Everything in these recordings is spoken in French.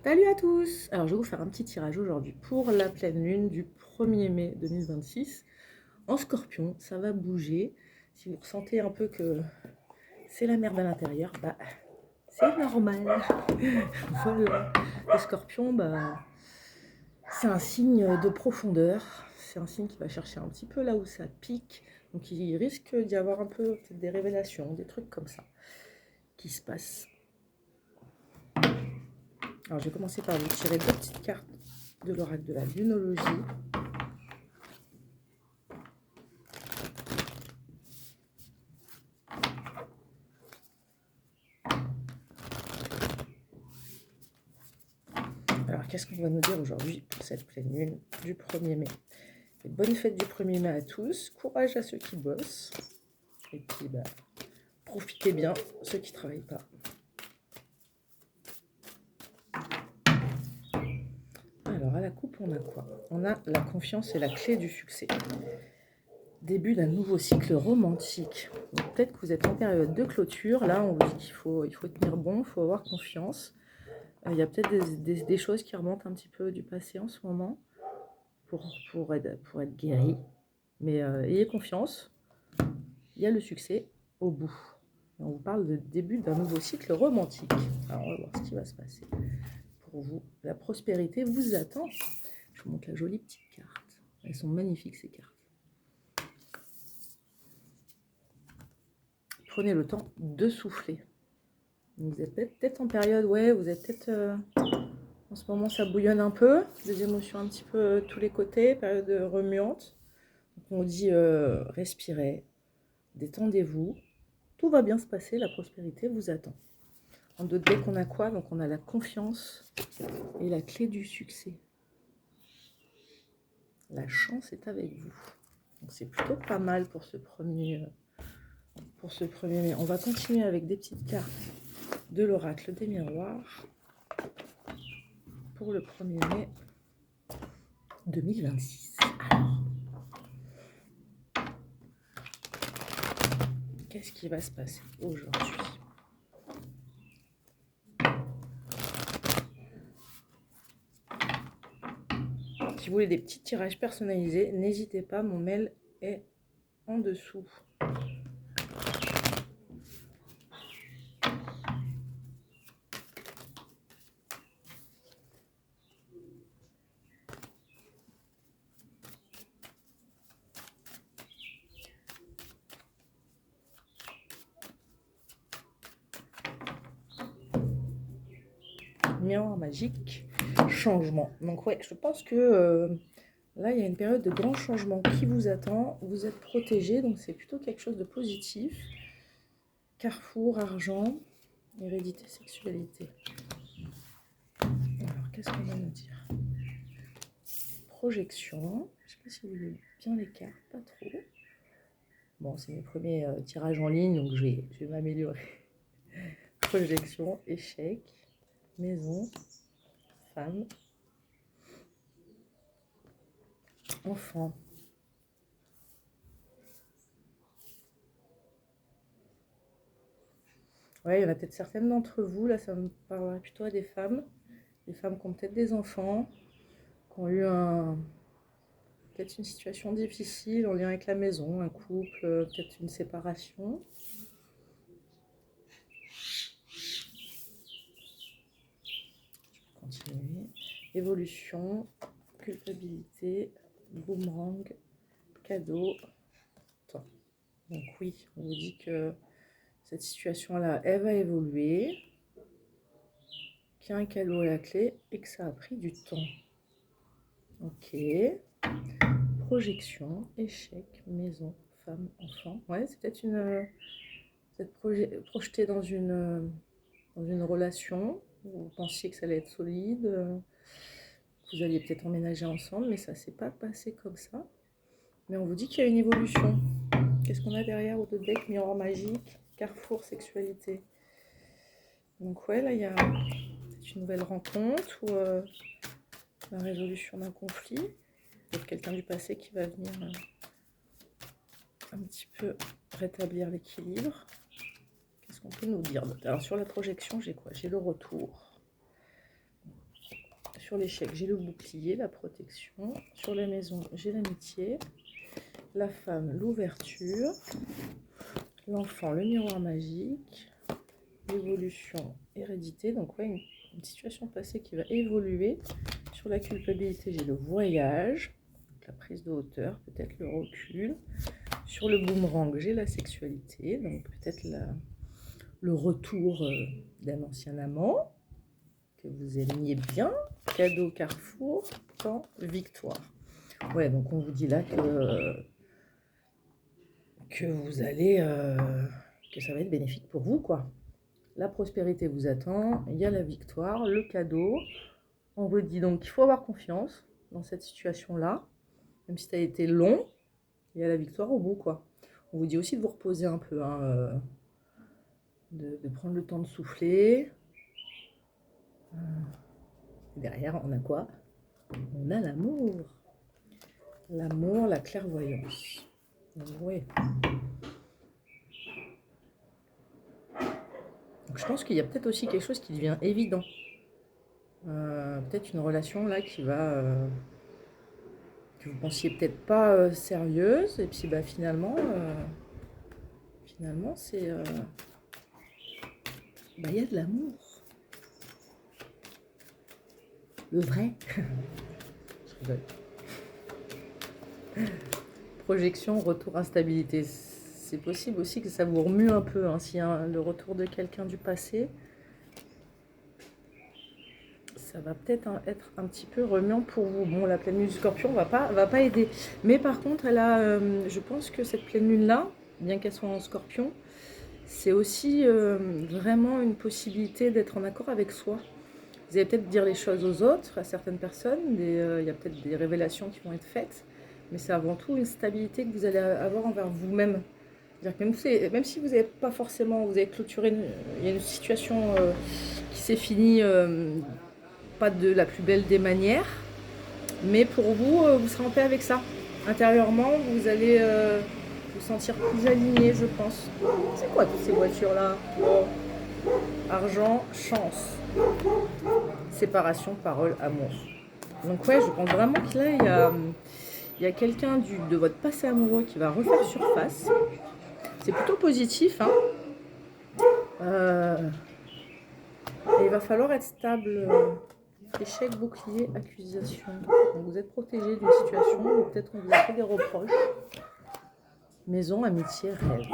Salut à tous! Alors je vais vous faire un petit tirage aujourd'hui pour la pleine lune du 1er mai 2026. En Scorpion, ça va bouger. Si vous ressentez un peu que c'est la merde à l'intérieur, bah c'est normal. Voilà. Le Scorpion, bah c'est un signe de profondeur. C'est un signe qui va chercher un petit peu là où ça pique. Donc il risque d'y avoir un peu peut-être des révélations, des trucs comme ça qui se passent. Alors je vais commencer par vous tirer deux petites cartes de l'oracle de la lunologie. Alors qu'est-ce qu'on va nous dire aujourd'hui pour cette pleine lune du 1er mai? Et bonne fête du 1er mai à tous, courage à ceux qui bossent, et puis bah, profitez bien ceux qui ne travaillent pas. Alors à la coupe on a quoi? On a la confiance et la clé du succès. Début d'un nouveau cycle romantique. Peut-être que vous êtes en période de clôture. Là, on vous dit qu'il faut tenir bon, il faut avoir confiance. Il y a peut-être des choses qui remontent un petit peu du passé en ce moment pour être guéri. Mais ayez confiance, il y a le succès au bout. On vous parle de début d'un nouveau cycle romantique. Alors, on va voir ce qui va se passer pour vous. La prospérité vous attend. Je vous montre la jolie petite carte. Elles sont magnifiques, ces cartes. Prenez le temps de souffler. Vous êtes peut-être en période, ouais, vous êtes peut-être... en ce moment, ça bouillonne un peu. Des émotions un petit peu tous les côtés, période remuante. Donc, on dit respirez, détendez-vous. Tout va bien se passer, la prospérité vous attend. En 2 decks, on a quoi? Donc on a la confiance et la clé du succès. La chance est avec vous. Donc c'est plutôt pas mal pour ce premier mai. On va continuer avec des petites cartes de l'oracle des miroirs pour le 1er mai 2026. Alors, qu'est-ce qui va se passer aujourd'hui? Si vous voulez des petits tirages personnalisés, n'hésitez pas, mon mail est en dessous. Miroir magique, changement. Donc ouais, je pense que là, il y a une période de grand changement qui vous attend. Vous êtes protégé, donc c'est plutôt quelque chose de positif. Carrefour, argent, hérédité, sexualité. Alors, qu'est-ce qu'on va nous dire? Projection. Je ne sais pas si vous voyez bien les cartes, pas trop. Bon, c'est mes premiers tirages en ligne, donc je vais m'améliorer. Projection, échec, maison, femme, enfant. Ouais, il y en a peut-être certaines d'entre vous, là ça me parlerait plutôt à des femmes qui ont peut-être des enfants, qui ont eu peut-être une situation difficile en lien avec la maison, un couple, peut-être une séparation. Continuer. Évolution, culpabilité, boomerang, cadeau. Attends. Donc oui, on vous dit que cette situation-là, elle va évoluer, qu'il y a un cadeau à la clé et que ça a pris du temps. Ok. Projection, échec, maison, femme, enfant. Ouais, c'est peut-être projeté dans une relation où vous pensiez que ça allait être solide, vous alliez peut-être emménager ensemble, mais ça ne s'est pas passé comme ça. Mais on vous dit qu'il y a une évolution. Qu'est-ce qu'on a derrière au deck? Miroir magique, carrefour, sexualité. Donc ouais, là, il y a une nouvelle rencontre ou la résolution d'un conflit. Peut-être quelqu'un du passé qui va venir un petit peu rétablir l'équilibre. Qu'est-ce qu'on peut nous dire? Alors sur la projection, j'ai quoi? J'ai le retour. sur l'échec, j'ai le bouclier, la protection. Sur la maison, j'ai l'amitié. La femme, l'ouverture. L'enfant, le miroir magique. L'évolution, hérédité. Donc, ouais, une situation passée qui va évoluer. Sur la culpabilité, j'ai le voyage. Donc, la prise de hauteur, peut-être le recul. Sur le boomerang, j'ai la sexualité. Donc, peut-être le retour d'un ancien amant que vous aimiez bien. Cadeau Carrefour, temps, victoire. Ouais, donc on vous dit là que vous allez, que ça va être bénéfique pour vous, quoi. La prospérité vous attend, il y a la victoire, le cadeau. On vous dit donc qu'il faut avoir confiance dans cette situation-là, même si ça a été long, il y a la victoire au bout, quoi. On vous dit aussi de vous reposer un peu, hein, de prendre le temps de souffler. Derrière, on a quoi? On a l'amour. L'amour, la clairvoyance. Donc, oui. Donc, je pense qu'il y a peut-être aussi quelque chose qui devient évident. Peut-être une relation là qui va... que vous pensiez peut-être pas sérieuse. Et puis bah, finalement, c'est... bah, y a de l'amour. Le vrai. Je rigole. Projection, retour, instabilité. C'est possible aussi que ça vous remue un peu, hein, si le retour de quelqu'un du passé, ça va peut-être être un petit peu remuant pour vous. Bon, la pleine lune du Scorpion va pas aider. Mais par contre, elle a, je pense que cette pleine lune-là, bien qu'elle soit en Scorpion, c'est aussi vraiment une possibilité d'être en accord avec soi. Vous allez peut-être dire les choses aux autres, à certaines personnes, il y a peut-être des révélations qui vont être faites, mais c'est avant tout une stabilité que vous allez avoir envers vous-même. Même si vous n'avez pas forcément, vous avez clôturé, il y a une situation qui s'est finie pas de la plus belle des manières, mais pour vous, vous serez en paix avec ça. Intérieurement, vous allez vous sentir plus aligné, je pense. C'est quoi toutes ces voitures-là? Oh. Argent, chance. Séparation, parole, amour. Donc ouais, je pense vraiment que là, il y a quelqu'un de votre passé amoureux qui va refaire surface. C'est plutôt positif, hein. Et il va falloir être stable. Échec, bouclier, accusation. Donc vous êtes protégé d'une situation où peut-être on vous a fait des reproches. Maison, amitié, rêve.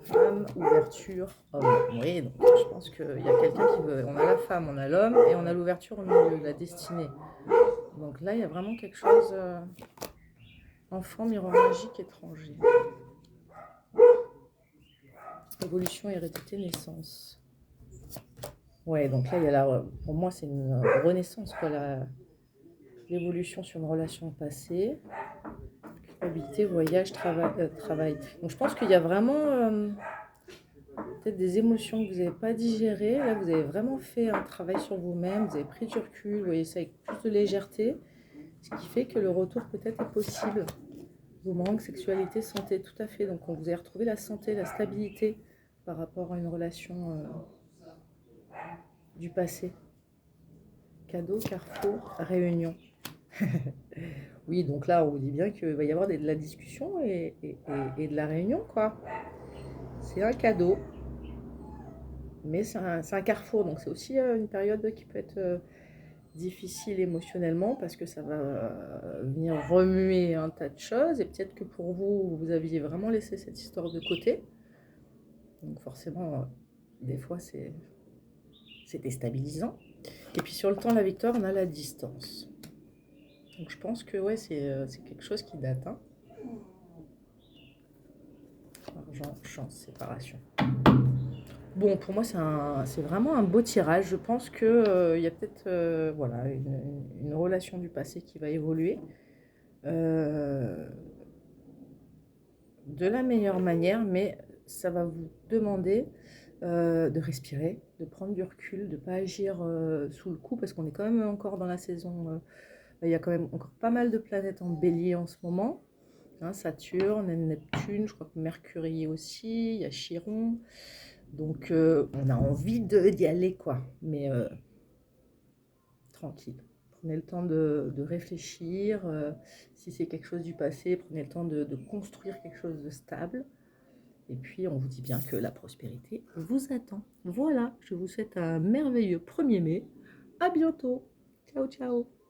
Femme, ouverture, homme. Oui, donc je pense qu'il y a quelqu'un qui veut... On a la femme, on a l'homme et on a l'ouverture au milieu, la destinée. Donc là, il y a vraiment quelque chose... Enfant, miroir magique, étranger. Évolution, hérédité, naissance. Ouais, donc là, il y a pour moi, c'est une renaissance, quoi, l'évolution sur une relation passée. Culpabilité, voyage, travail. Donc je pense qu'il y a vraiment peut-être des émotions que vous n'avez pas digérées. Là, vous avez vraiment fait un travail sur vous-même, vous avez pris du recul, vous voyez ça avec plus de légèreté, ce qui fait que le retour peut-être est possible. Vous manque sexualité, santé, tout à fait. Donc on vous a retrouvé la santé, la stabilité par rapport à une relation du passé. Cadeau, carrefour, réunion. Oui, donc là, on vous dit bien qu'il va y avoir de la discussion et de la réunion, quoi. C'est un cadeau. Mais c'est un carrefour, donc c'est aussi une période qui peut être difficile émotionnellement parce que ça va venir remuer un tas de choses. Et peut-être que pour vous, vous aviez vraiment laissé cette histoire de côté. Donc forcément, des fois, c'est déstabilisant. Et puis sur le temps, la victoire, on a la distance. Donc je pense que ouais, c'est quelque chose qui date. Hein. Argent, chance, séparation. Bon, pour moi, c'est vraiment un beau tirage. Je pense qu'il y a peut-être voilà, une relation du passé qui va évoluer de la meilleure manière, mais ça va vous demander de respirer, de prendre du recul, de ne pas agir sous le coup, parce qu'on est quand même encore dans la saison... il y a quand même encore pas mal de planètes en bélier en ce moment. Hein, Saturne, Neptune, je crois que Mercury aussi, il y a Chiron. Donc, on a envie d'y aller, quoi. Mais tranquille. Prenez le temps de réfléchir. Si c'est quelque chose du passé, prenez le temps de construire quelque chose de stable. Et puis, on vous dit bien que la prospérité vous attend. Voilà, je vous souhaite un merveilleux 1er mai. À bientôt. Ciao, ciao.